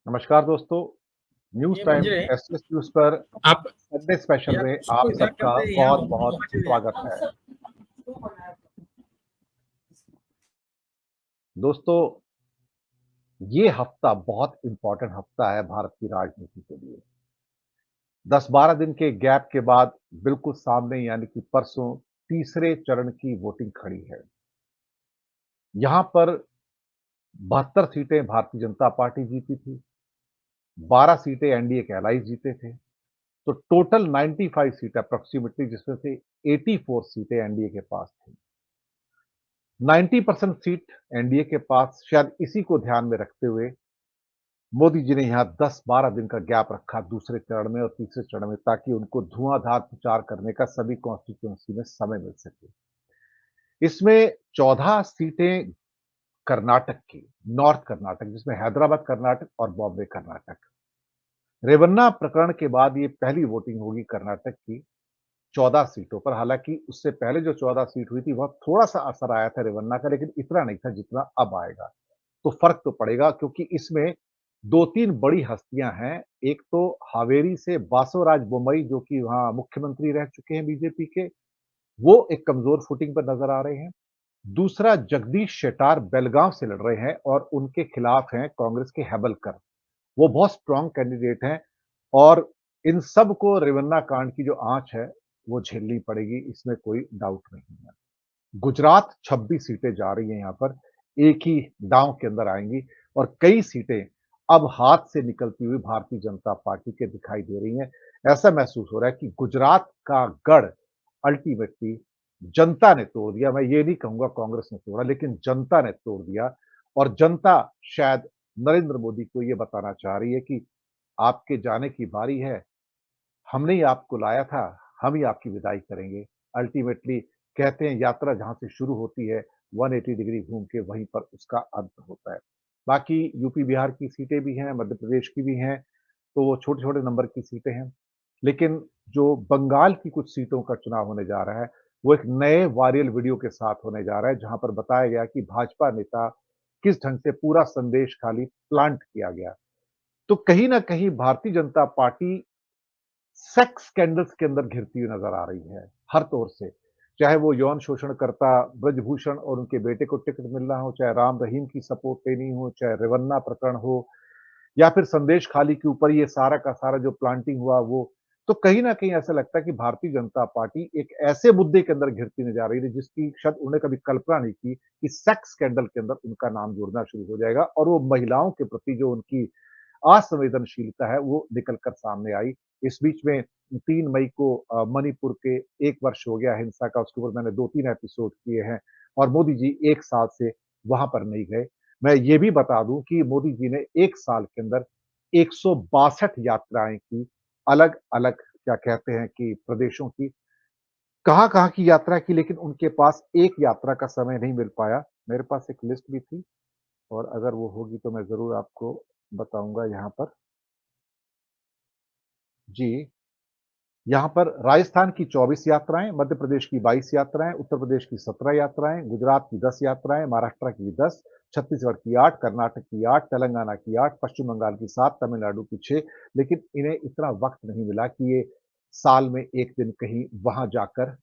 नमस्कार दोस्तों, न्यूज़ ये टाइम मंजरे एसएस न्यूज़ पर आप संडे स्पेशल यार में उसको आप क्या सबका करते हैं यहाँ बहुत-बहुत वहाँ चले स्वागत जाते है। हैं। दोस्तों, ये हफ्ता बहुत इम्पोर्टेंट हफ्ता है भारत की राजनीति के लिए। 10-12 दिन के गैप के बाद बिल्कुल सामने यानी कि परसों तीसरे चरण की वोटिंग खड़ी है। यहाँ पर 72 सीटें भारतीय जनता पार्टी जीती थी, 12 सीटें एनडीए के एलाइज़ जीते थे। तो टोटल 95 सीट अप्रॉक्सिमेटली जिसमें से 84 सीटें एनडीए के पास थी। 90% सीट एनडीए के पास शायद इसी को ध्यान में रखते हुए मोदी जी ने यहां 10-12 दिन का गैप रखा दूसरे चरण में और तीसरे चरण में ताकि उनको धुआंधार प्रचार करने का सभी कॉन्स्टिट्यूएंसी में समय मिल सके। इसमें 14 सीटें कर्नाटक की, नॉर्थ कर्नाटक जिसमें हैदराबाद कर्नाटक और बॉम्बे कर्नाटक। रेवन्ना प्रकरण के बाद ये पहली वोटिंग होगी कर्नाटक की 14 सीटों पर। हालांकि उससे पहले जो 14 सीट हुई थी वह थोड़ा-सा असर आया था रेवन्ना का, लेकिन इतना नहीं था जितना अब आएगा। तो फ़र्क तो पड़ेगा क्योंकि इसमें 2-3 बड़ी हस्तियाँ हैं। एक तो हावेरी से बासवराज बोम्मई जो कि वहाँ मुख्यमंत्री रह चुके हैं बीजेपी के, वो एक कमज़ोर फुटिंग पर नज़र आ रहे हैं। दूसरा जगदीश शेट्टार बेलगाँव से लड़ रहे हैं और उनके खिलाफ हैं कांग्रेस के हैबलकर। वो बहुत स्ट्रॉन्ग कैंडिडेट हैं और इन सब को रेवन्ना कांड की जो आँच है, वो झेलनी पड़ेगी, इसमें कोई डाउट नहीं है। गुजरात 26 सीटें जा रही हैं यहाँ पर, एक ही दाँव के अंदर आएँगी और कई सीटें अब हाथ से निकलती हुई भारतीय जनता पार्टी के दिखाई दे रही हैं। ऐसा महसूस हो रहा है कि गुजरात का गढ़ अल्टीमेटली जनता ने तोड़ दिया। मैं ये नहीं कहूँगा कांग्रेस ने तोड़ा, लेकिन जनता ने तोड़ दिया और जनता शायद नरेंद्र मोदी को ये बताना चाह रही है कि आपके जाने की बारी है, हमने ही आपको लाया था, हम ही आपकी विदाई करेंगे। अल्टीमेटली कहते हैं यात्रा जहाँ से शुरू होती है 180 डिग्री घूम के वहीं पर उसका अंत होता है। बाकी यूपी बिहार की सीटें भी हैं, मध्य प्रदेश की भी हैं, तो वो छोटे-छोटे नंबर की सीटें हैं। लेकिन जो बंगाल की कुछ सीटों का चुनाव होने जा रहा है, वो एक नए वायरल वीडियो के साथ होने जा रहा है, जहाँ पर बताया गया कि भाजपा नेता किस ढंग से पूरा संदेश खाली प्लांट किया गया। तो कहीं न कहीं Bharatiya Janata party sex scandals के अंदर घिरती हुई नज़र आ रही है, हर तौर से। चाहे वो यौन शोषणकर्ता ब्रजभूषण और उनके बेटे को टिकट मिलना हो, चाहे राम रहीम की सपोर्ट लेनी हो, चाहे रेवन्ना प्रकरण हो या फिर संदेश खाली के ऊपर ये सारा का सारा जो प्लांटिंग हुआ वो। तो कहीं न कहीं ऐसा लगता है कि भारतीय जनता पार्टी एक ऐसे मुद्दे के अंदर घिरती नज़र आ रही है जिसकी शायद उन्होंने कभी कल्पना नहीं की कि सेक्स स्कैंडल के अंदर उनका नाम जुड़ना शुरू हो जाएगा और वो महिलाओं के प्रति जो उनकी असंवेदनशीलता है वो निकल कर सामने आई। इस बीच में 3 मई को मणिपुर के 1 वर्ष हो गया हिंसा का, उसके ऊपर मैंने 2-3 एपिसोड किए हैं और मोदी जी 1 साल से वहाँ पर नहीं गए। मैं ये भी बता दूँ कि मोदी जी ने 1 साल के अंदर 162 यात्राएँ की, अलग-अलग क्या कहते हैं कि प्रदेशों की। कहाँ-कहाँ की यात्रा की लेकिन उनके पास एक यात्रा का समय नहीं मिल पाया। मेरे पास एक लिस्ट भी थी और अगर वो होगी तो मैं ज़रूर आपको बताऊँगा यहाँ पर। जी, यहाँ पर राजस्थान की 24 यात्राएँ, मध्य प्रदेश की 22 यात्राएँ, उत्तर प्रदेश की 17 यात्राएँ, गुजरात की 10 यात्राएँ, महाराष्ट्र की 10, छत्तीसगढ़ की 8, कर्नाटक की 8, तेलंगाना की 8, पश्चिम बंगाल की 7, तमिलनाडु की 6। लेकिन इन्हें इतना वक़्त नहीं मिला कि ये साल में 1 दिन कहीं वहाँ जाकर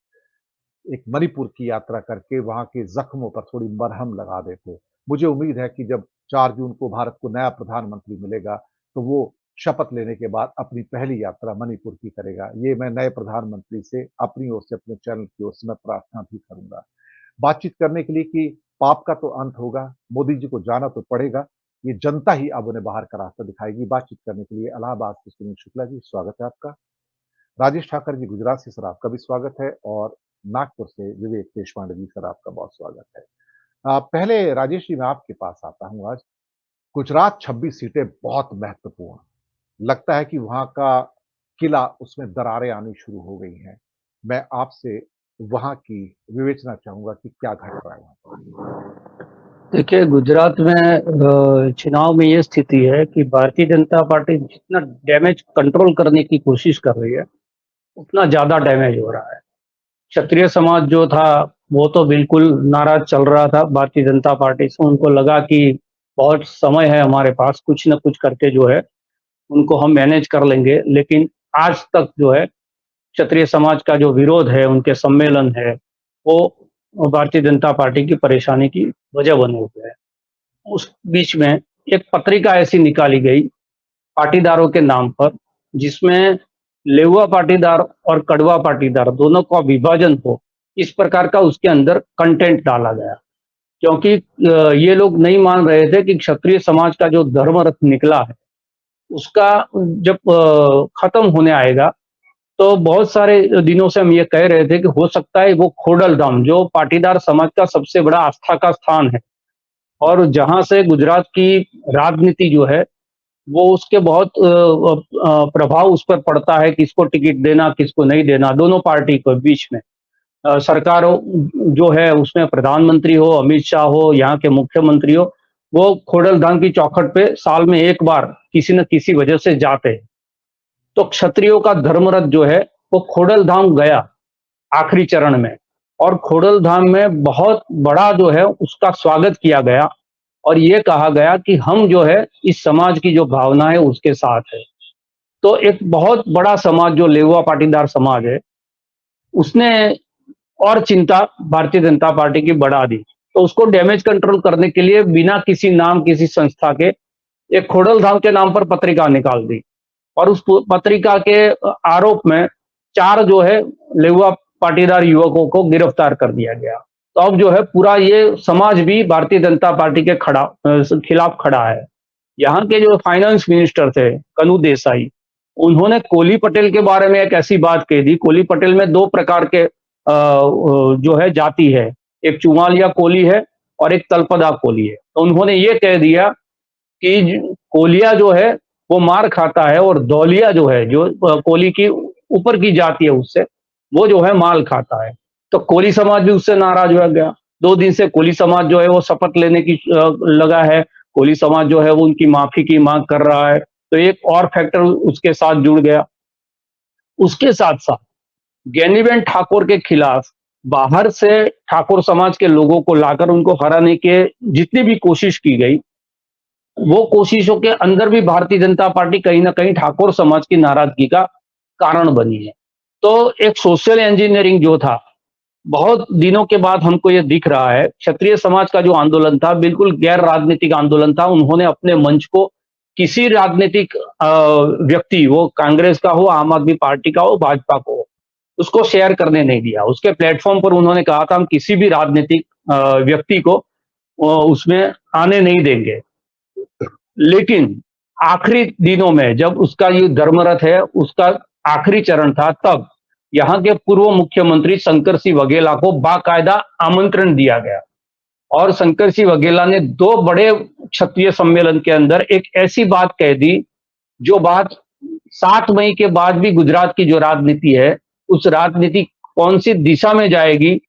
एक मणिपुर की यात्रा करके वहाँ के ज़ख्मों पर थोड़ी मरहम लगा देते। मुझे उम्मीद है कि जब 4 जून को भारत को नया प्रधानमंत्री मिलेगा, तो वो शपथ लेने के बाद अपनी पहली यात्रा मणिपुर की करेगा। ये मैं नए प्रधानमंत्री से अपनी ओर से, अपने चैनल की ओर से मैं प्रार्थना भी करूँगा। बातचीत करने के लिए कि पाप का तो अंत होगा, मोदी जी को जाना तो पड़ेगा, ये जनता ही अब उन्हें बाहर का रास्ता दिखाएगी। बातचीत करने के लिए इलाहाबाद से सुनील शुक्ला जी, स्वागत है आपका। राजेश ठाकर जी गुजरात से, सर आपका भी स्वागत है और नागपुर से विवेक देशपांडे जी, सर आपका बहुत स्वागत है। पहले राजेश जी मैं आपके पास आता हूँ आज। गुजरात 26 सीटें बहुत महत्वपूर्ण, लगता है कि वहाँ का किला उसमें दरारें आनी शुरू हो गई हैं। मैं आपसे वहाँ की विवेचना चाहूँगा कि क्या घट रहा है वहाँ पर? देखिए, गुजरात में चुनाव में ये स्थिति है कि भारतीय जनता पार्टी जितना डैमेज कंट्रोल करने की कोशिश कर रही है, उतना ज़्यादा डैमेज हो रहा है। क्षत्रिय समाज जो था, वो तो बिल्कुल नाराज़ चल रहा था भारतीय जनता पार्टी से। उनको लगा कि बहुत समय है हमारे पास, कुछ न कुछ करके जो है उनको हम मैनेज कर लेंगे। लेकिन आज तक जो है क्षत्रिय समाज का जो विरोध है, उनके सम्मेलन है, वो भारतीय जनता पार्टी की परेशानी की वजह बने हुए हैं। उस बीच में एक पत्रिका ऐसी निकाली गई पाटीदारों के नाम पर, जिसमें लेहुआ पाटीदार और कड़वा पाटीदार दोनों का विभाजन हो, इस प्रकार का उसके अंदर कंटेंट डाला गया। क्योंकि ये लोग नहीं मान रहे थे कि क्षत्रिय समाज का जो धर्म रथ निकला है, उसका जब खत्म होने आएगा, तो बहुत सारे दिनों से हम ये कह रहे थे कि हो सकता है वो खोडलधाम, जो पाटीदार समाज का सबसे बड़ा आस्था का स्थान है और जहां से गुजरात की राजनीति जो है वो उसके बहुत प्रभाव उस पर पड़ता है, किसको टिकट देना किसको नहीं देना, दोनों पार्टी के बीच में। सरकार जो है उसमें प्रधानमंत्री हो, अमित शाह हो, यहाँ के मुख्यमंत्री हो, वो खोडलधाम की चौखट पे साल में एक बार किसी न किसी वजह से जाते हैं। तो क्षत्रियों का धर्मरथ जो है वो खोडलधाम गया आखिरी चरण में, और खोडलधाम में बहुत बड़ा जो है उसका स्वागत किया गया और ये कहा गया कि हम जो है इस समाज की जो भावना है उसके साथ है। तो एक बहुत बड़ा समाज जो लेहुआ पाटीदार समाज है, उसने और चिंता भारतीय जनता पार्टी की बढ़ा दी। तो उसको डैमेज कंट्रोल करने के लिए बिना किसी नाम किसी संस्था के एक खोडलधाम के नाम पर पत्रिका निकाल दी और उस पत्रिका के आरोप में 4 जो है लेहुआ पाटीदार युवकों को गिरफ्तार कर दिया गया। तो अब जो है पूरा ये समाज भी भारतीय जनता पार्टी के खिलाफ खड़ा है। यहाँ के जो फाइनेंस मिनिस्टर थे कनु देसाई, उन्होंने कोली पटेल के बारे में एक ऐसी बात कह दी। कोली पटेल में 2 प्रकार के जो है जाति है, एक चुमालिया कोली है और एक तलपदा कोली है। तो उन्होंने ये कह दिया कि कोलिया जो है वो मार खाता है और दौलिया जो है, जो कोली की ऊपर की जाति है उससे, वो जो है माल खाता है। तो कोली समाज भी उससे नाराज हो गया। 2 दिन से कोली समाज जो है वो शपथ लेने की लगा है। कोली समाज जो है वो उनकी माफी की मांग कर रहा है। तो एक और फैक्टर उसके साथ जुड़ गया। उसके साथ साथ ज्ञानीबेन ठाकुर के खिलाफ बाहर से ठाकुर समाज के लोगों को लाकर उनको हराने के जितनी भी कोशिश की गई, वो कोशिशों के अंदर भी भारतीय जनता पार्टी कहीं ना कहीं ठाकुर समाज की नाराजगी का कारण बनी है। तो एक सोशल इंजीनियरिंग जो था, बहुत दिनों के बाद हमको ये दिख रहा है, क्षत्रिय समाज का जो आंदोलन था बिल्कुल गैर राजनीतिक आंदोलन था। उन्होंने अपने मंच को किसी राजनीतिक व्यक्ति, वो कांग्रेस का हो, आम आदमी पार्टी का हो, भाजपा को हो, उसको शेयर करने नहीं दिया। उसके प्लेटफॉर्म पर उन्होंने कहा था हम किसी भी राजनीतिक व्यक्ति को उसमें आने नहीं देंगे। लेकिन आखिरी दिनों में जब उसका ये धर्मरथ है, उसका आखिरी चरण था, तब यहाँ के पूर्व मुख्यमंत्री शंकर सिंह वघेला को बाकायदा आमंत्रण दिया गया और शंकर सिंह वघेला ने 2 बड़े क्षत्रिय सम्मेलन के अंदर एक ऐसी बात कह दी, जो बात 7 मई के बाद भी गुजरात की जो राजनीति है, उस राजनीति कौन सी दिशा में जाएगी,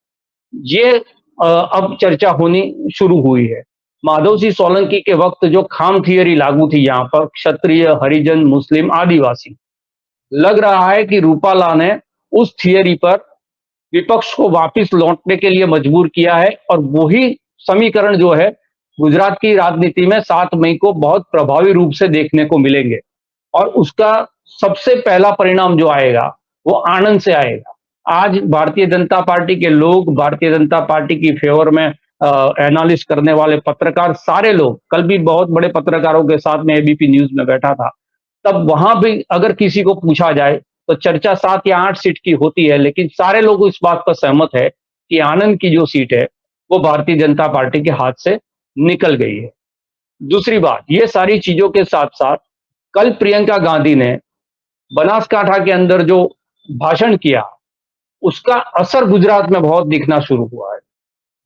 ये अब चर्चा होनी शुरू हुई है। माधव सिंह सोलंकी के वक्त जो खाम थियरी लागू थी यहाँ पर, क्षत्रिय, हरिजन, मुस्लिम, आदिवासी, लग रहा है कि रूपाला ने उस थियरी पर विपक्ष को वापस लौटने के लिए मजबूर किया है और वही समीकरण जो है गुजरात की राजनीति में 7 मई को बहुत प्रभावी रूप से देखने को मिलेंगे और उसका सबसे पहला परिणाम जो आएगा वो आनंद से आएगा। आज भारतीय जनता पार्टी के लोग, भारतीय जनता पार्टी की फेवर में एनालिस्ट करने वाले पत्रकार, सारे लोग, कल भी बहुत बड़े पत्रकारों के साथ में एबीपी न्यूज में बैठा था, तब वहां भी अगर किसी को पूछा जाए तो चर्चा 7 या 8 सीट की होती है, लेकिन सारे लोग इस बात पर सहमत है कि आनंद की जो सीट है वो भारतीय जनता पार्टी के हाथ से निकल गई है। दूसरी बात, ये सारी चीजों के साथ साथ कल प्रियंका गांधी ने बनासकांठा के अंदर जो भाषण किया, उसका असर गुजरात में बहुत दिखना शुरू हुआ है।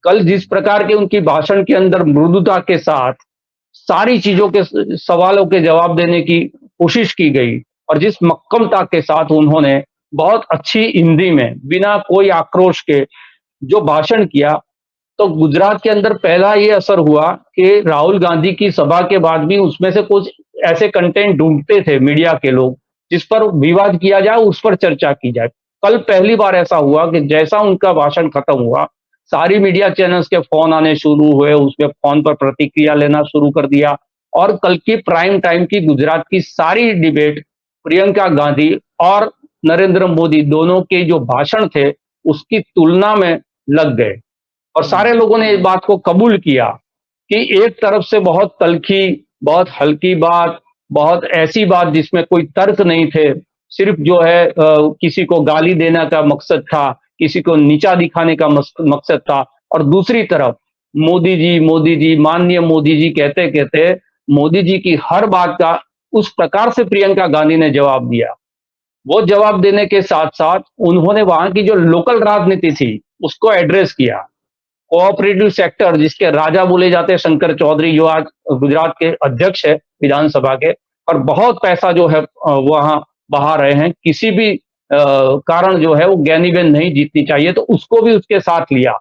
कल जिस प्रकार के उनकी भाषण के अंदर मृदुता के साथ सारी चीजों के सवालों के जवाब देने की कोशिश की गई और जिस मक्कमता के साथ उन्होंने बहुत अच्छी हिंदी में बिना कोई आक्रोश के जो भाषण किया, तो गुजरात के अंदर पहला ये असर हुआ कि राहुल गांधी की सभा के बाद भी उसमें से कुछ ऐसे कंटेंट ढूंढते थे मीडिया के लोग जिस पर विवाद किया जाए, उस पर चर्चा की जाए। कल पहली बार ऐसा हुआ कि जैसा उनका भाषण खत्म हुआ, सारी मीडिया चैनल्स के फोन आने शुरू हुए, उसमें फोन पर प्रतिक्रिया लेना शुरू कर दिया। और कल की प्राइम टाइम की गुजरात की सारी डिबेट प्रियंका गांधी और नरेंद्र मोदी दोनों के जो भाषण थे उसकी तुलना में लग गए। और सारे लोगों ने इस बात को कबूल किया कि एक तरफ से बहुत तल्खी, बहुत हल्की बात, बहुत ऐसी बात जिसमें कोई तर्क नहीं थे, सिर्फ जो है किसी को गाली देने का मकसद था, किसी को नीचा दिखाने का मकसद था। और दूसरी तरफ मोदी जी, माननीय मोदी जी कहते कहते मोदी जी की हर बात का उस प्रकार से प्रियंका गांधी ने जवाब दिया। वो जवाब देने के साथ साथ उन्होंने वहां की जो लोकल राजनीति थी उसको एड्रेस किया। कोऑपरेटिव सेक्टर जिसके राजा बोले जाते हैं शंकर चौधरी, जो आज गुजरात के अध्यक्ष है विधानसभा के, और बहुत पैसा जो है वहां बहा रहे हैं, किसी भी कारण जो है वो ज्ञानीबेन नहीं जीतनी चाहिए, तो उसको भी उसके साथ लिया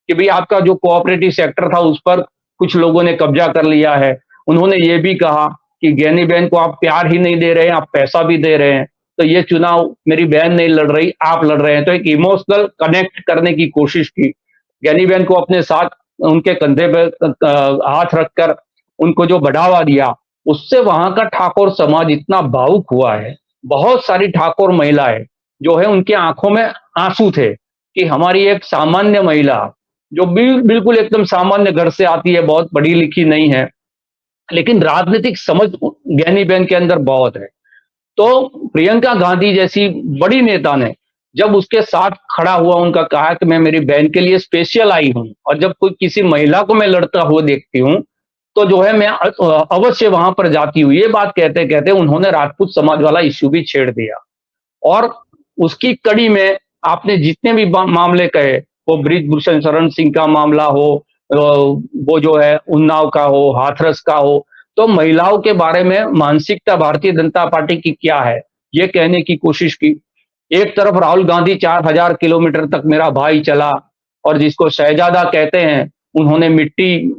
कि भाई आपका जो कोऑपरेटिव सेक्टर था उस पर कुछ लोगों ने कब्जा कर लिया है। उन्होंने ये भी कहा कि ज्ञानीबेन को आप प्यार ही नहीं दे रहे हैं, आप पैसा भी दे रहे हैं, तो ये चुनाव मेरी बहन नहीं लड़ रही, आप लड़ रहे हैं। तो एक इमोशनल कनेक्ट करने की कोशिश की, ज्ञानीबेन को अपने साथ उनके कंधे पे हाथ रखकर उनको जो बढ़ावा दिया, उससे वहां का ठाकुर समाज इतना भावुक हुआ है। बहुत सारी ठाकुर महिलाएं जो है उनके आंखों में आंसू थे कि हमारी एक सामान्य महिला जो बिल्कुल एकदम सामान्य घर से आती है, बहुत पढ़ी लिखी नहीं है, लेकिन राजनीतिक समझ ज्ञानीबेन के अंदर बहुत है। तो प्रियंका गांधी जैसी बड़ी नेता ने जब उसके साथ खड़ा हुआ, उनका कहा कि मैं मेरी बहन के लिए स्पेशल आई हूं, और जब कोई किसी महिला को मैं लड़ता हुआ देखती हूं तो जो है मैं अवश्य वहां पर जाती हूँ। ये बात कहते कहते उन्होंने राजपूत समाज वाला इश्यू भी छेड़ दिया। और उसकी कड़ी में आपने जितने भी मामले कहे, वो ब्रिजभूषण शरण सिंह का मामला हो, वो जो है उन्नाव का हो, हाथरस का हो, तो महिलाओं के बारे में मानसिकता भारतीय जनता पार्टी की क्या है ये कहने की कोशिश की। एक तरफ राहुल गांधी 4000 किलोमीटर तक मेरा भाई चला, और जिसको शहजादा कहते हैं, उन्होंने मिट्टी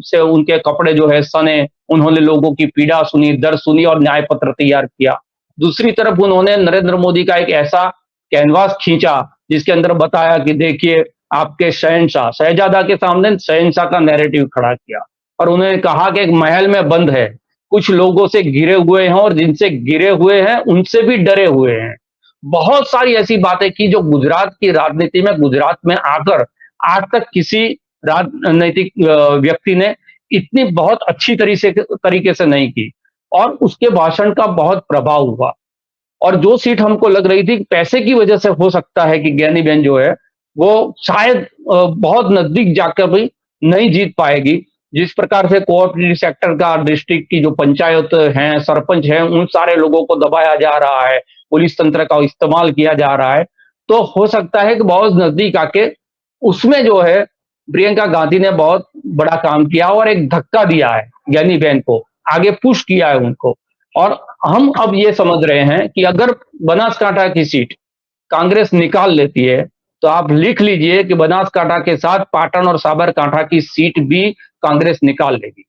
से उनके कपड़े जो है सने, उन्होंने लोगों की पीड़ा सुनी, दर्द सुनी और न्याय पत्र तैयार किया। दूसरी तरफ उन्होंने नरेंद्र मोदी का एक ऐसा कैनवास खींचा जिसके अंदर बताया कि देखिए आपके शहंशाह, शहजादा के सामने शहंशाह का नैरेटिव खड़ा किया, और उन्होंने कहा कि एक महल में बंद है, कुछ लोगों से घिरे हुए हैं और जिनसे घिरे हुए हैं उनसे भी डरे हुए हैं। बहुत सारी ऐसी बातें की जो गुजरात की राजनीति में, गुजरात में आकर आज तक किसी राजनैतिक व्यक्ति ने इतनी बहुत अच्छी तरीके से नहीं की, और उसके भाषण का बहुत प्रभाव हुआ। और जो सीट हमको लग रही थी पैसे की वजह से हो सकता है कि ज्ञानीबेन जो है वो शायद बहुत नजदीक जाकर भी नहीं जीत पाएगी, जिस प्रकार से कोऑपरेटिव सेक्टर का डिस्ट्रिक्ट की जो पंचायत हैं, सरपंच हैं, उन सारे लोगों को दबाया जा रहा है, पुलिस तंत्र का इस्तेमाल किया जा रहा है, तो हो सकता है कि बहुत नजदीक आके उसमें जो है प्रियंका गांधी ने बहुत बड़ा काम किया और एक धक्का दिया है ज्ञानीबेन को, आगे पुश किया है उनको। और हम अब ये समझ रहे हैं कि अगर बनासकांठा की सीट कांग्रेस निकाल लेती है तो आप लिख लीजिए कि बनासकांठा के साथ पाटन और साबरकांठा की सीट भी कांग्रेस निकाल लेगी,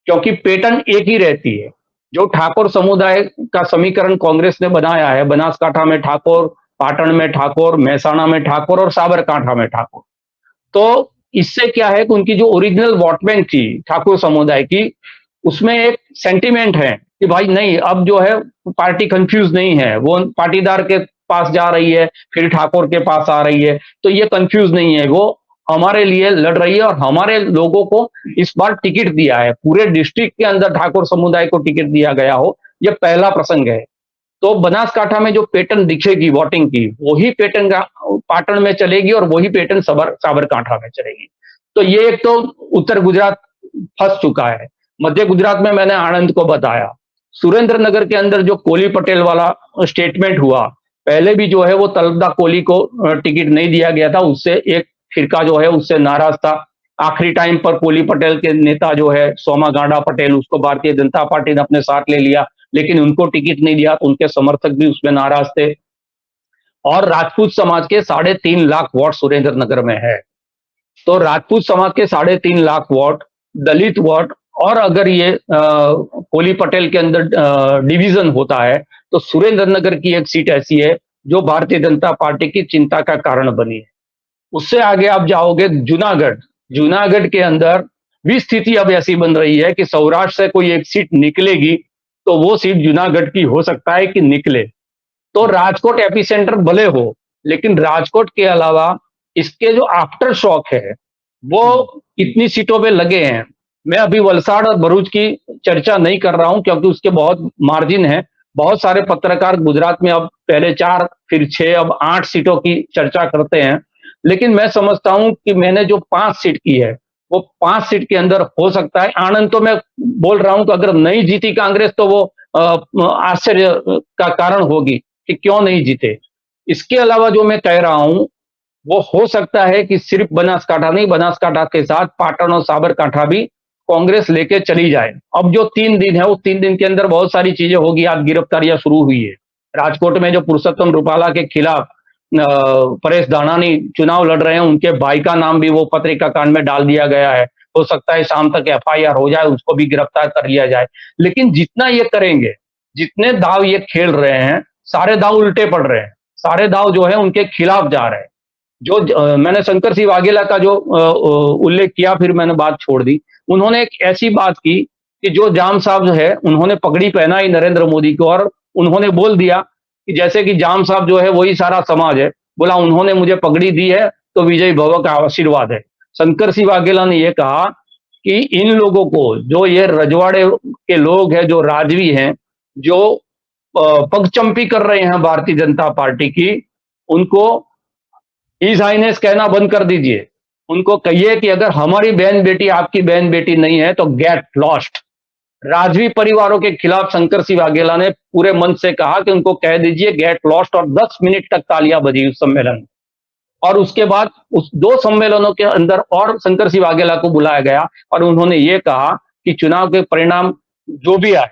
क्योंकि पैटर्न एक ही रहती है। जो ठाकुर समुदाय का समीकरण कांग्रेस ने बनाया है, बनासकांठा में ठाकुर, पाटन में ठाकुर, महसाणा में ठाकुर और साबरकांठा में ठाकुर, तो इससे क्या है कि उनकी जो ओरिजिनल वोट बैंक थी ठाकुर समुदाय की, उसमें एक सेंटिमेंट है कि भाई नहीं, अब जो है पार्टी कंफ्यूज नहीं है, वो पाटीदार के पास जा रही है फिर ठाकुर के पास आ रही है, तो ये कंफ्यूज नहीं है, वो हमारे लिए लड़ रही है और हमारे लोगों को इस बार टिकट दिया है। पूरे डिस्ट्रिक्ट के अंदर ठाकुर समुदाय को टिकट दिया गया हो, यह पहला प्रसंग है। तो बनासकांठा में जो पैटर्न दिखेगी वोटिंग की, वही पैटर्न पाटन में चलेगी और वही पैटर्न साबरकांठा में चलेगी। तो ये एक तो उत्तर गुजरात फंस चुका है। मध्य गुजरात में मैंने आनंद को बताया, सुरेंद्रनगर के अंदर जो कोली पटेल वाला स्टेटमेंट हुआ, पहले भी जो है वो तलबदा कोली को टिकट नहीं दिया गया था, उससे एक फिरका जो है उससे नाराज था। आखिरी टाइम पर कोली पटेल के नेता जो है सोमा गांडा पटेल, उसको भारतीय जनता पार्टी ने अपने साथ ले लिया, लेकिन उनको टिकट नहीं दिया, तो उनके समर्थक भी उसमें नाराज थे। और राजपूत समाज के 3.5 लाख वोट सुरेंद्रनगर में है, तो राजपूत समाज के 3.5 लाख वोट, दलित वोट, और अगर ये कोली पटेल के अंदर डिवीजन होता है तो सुरेंद्रनगर की एक सीट ऐसी है जो भारतीय जनता पार्टी की चिंता का कारण बनी है। उससे आगे आप जाओगे जूनागढ़, जूनागढ़ के अंदर भी स्थिति अब ऐसी बन रही है कि सौराष्ट्र से कोई एक सीट निकलेगी तो वो सीट जूनागढ़ की हो सकता है कि निकले। तो राजकोट एपिसेंटर भले हो, लेकिन राजकोट के अलावा इसके जो आफ्टर शॉक है वो कितनी सीटों पे लगे हैं। मैं अभी वलसाड़ और भरूच की चर्चा नहीं कर रहा हूं क्योंकि उसके बहुत मार्जिन है। बहुत सारे पत्रकार गुजरात में अब पहले 4 फिर 6 अब 8 सीटों की चर्चा करते हैं। लेकिन मैं समझता हूं कि मैंने जो 5 सीट की है वो 5 सीट के अंदर हो सकता है। आनंद तो मैं बोल रहा हूं कि अगर नहीं जीती कांग्रेस तो वो आश्चर्य का कारण होगी कि क्यों नहीं जीते। इसके अलावा जो मैं कह रहा हूं वो हो सकता है कि सिर्फ बनासकांठा नहीं, बनासकांठा के साथ पाटन और साबरकांठा भी कांग्रेस लेके चली जाए। अब जो 3 दिन है, वो 3 दिन के अंदर बहुत सारी चीजें होगी। आज गिरफ्तारियां शुरू हुई है। राजकोट में जो पुरुषोत्तम रूपाला के खिलाफ परेश दानानी चुनाव लड़ रहे हैं, उनके भाई का नाम भी वो पत्रिका कांड में डाल दिया गया है। हो सकता है शाम तक एफआईआर हो जाए, उसको भी गिरफ्तार कर लिया जाए। लेकिन जितना ये करेंगे, जितने दाव ये खेल रहे हैं, सारे दाव उल्टे पड़ रहे हैं। सारे दाव जो है उनके खिलाफ जा रहे हैं। जो मैंने शंकर सिंह वाघेला का जो उल्लेख किया, फिर मैंने बात छोड़ दी। उन्होंने एक ऐसी बात की कि जो जाम साहब जो है उन्होंने पगड़ी पहनाई नरेंद्र मोदी को और उन्होंने बोल दिया कि जैसे कि जाम साहब जो है वही सारा समाज है। बोला उन्होंने मुझे पगड़ी दी है तो विजय भव का आशीर्वाद है। शंकर सिंह वाघेला ने यह कहा कि इन लोगों को, जो ये रजवाड़े के लोग हैं, जो राजवी हैं, जो पगचंपी कर रहे हैं भारतीय जनता पार्टी की, उनको हिज हाइनेस कहना बंद कर दीजिए। उनको कहिए कि अगर हमारी बहन बेटी आपकी बहन बेटी नहीं है तो गेट लॉस्ट। राजवी परिवारों के खिलाफ शंकर सिंह वाघेला ने पूरे मन से कहा कि उनको कह दीजिए गेट लॉस्ट, और 10 मिनट तक तालियां बजी उस सम्मेलन में। और उसके बाद उस 2 सम्मेलनों के अंदर और शंकर सिंह वाघेला को बुलाया गया और उन्होंने ये कहा कि चुनाव के परिणाम जो भी आए,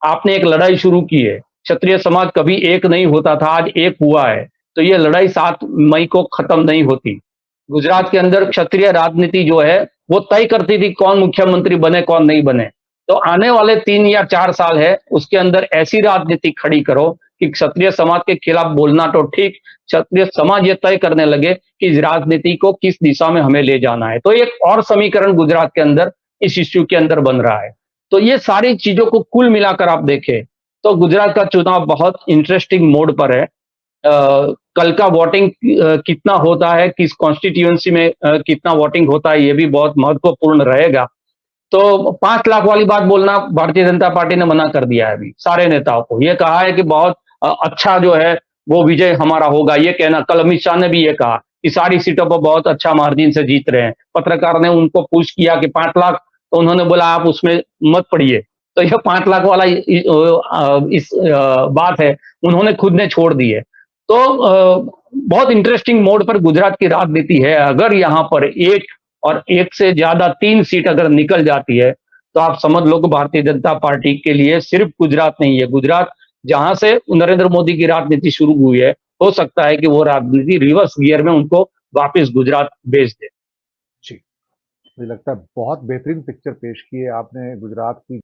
आपने एक लड़ाई शुरू की है। क्षत्रिय समाज कभी एक नहीं होता था, आज एक हुआ है। तो ये लड़ाई 7 मई को खत्म नहीं होती। गुजरात के अंदर क्षत्रिय राजनीति जो है वो तय करती थी कौन मुख्यमंत्री बने, कौन नहीं बने। तो आने वाले 3 या 4 साल है, उसके अंदर ऐसी राजनीति खड़ी करो कि क्षत्रिय समाज के खिलाफ बोलना तो ठीक, क्षत्रिय समाज ये तय करने लगे कि इस राजनीति को किस दिशा में हमें ले जाना है। तो एक और समीकरण गुजरात के अंदर इस इश्यू के अंदर बन रहा है। तो ये सारी चीजों को कुल मिलाकर आप देखें तो गुजरात का चुनाव बहुत इंटरेस्टिंग मोड पर है। कल का वोटिंग कितना होता है, किस कॉन्स्टिट्यूएंसी में कितना वोटिंग होता है, ये भी बहुत महत्वपूर्ण रहेगा। तो 5 लाख वाली बात बोलना भारतीय जनता पार्टी ने मना कर दिया है अभी सारे नेताओं को। ये कहा है कि बहुत अच्छा जो है वो विजय हमारा होगा। ये कहना, कल अमित शाह ने भी ये कहा कि सारी सीटों पर बहुत अच्छा मार्जिन से जीत रहे हैं। पत्रकार ने उनको पूछ किया कि 5 लाख, तो उन्होंने बोला आप उसमें मत पड़िए। तो यह 5 लाख वाला इस बात है, उन्होंने खुद ने छोड़ दी है। तो बहुत इंटरेस्टिंग मोड पर गुजरात की राजनीति है। अगर यहाँ पर 1 और 1 से ज्यादा 3 सीट अगर निकल जाती है तो आप समझ लो कि भारतीय जनता पार्टी के लिए सिर्फ गुजरात नहीं है, गुजरात जहां से नरेंद्र मोदी की राजनीति शुरू हुई है, हो सकता है कि वो राजनीति रिवर्स गियर में उनको वापस गुजरात भेज दे। जी, मुझे लगता है बहुत बेहतरीन पिक्चर पेश की है आपने गुजरात की।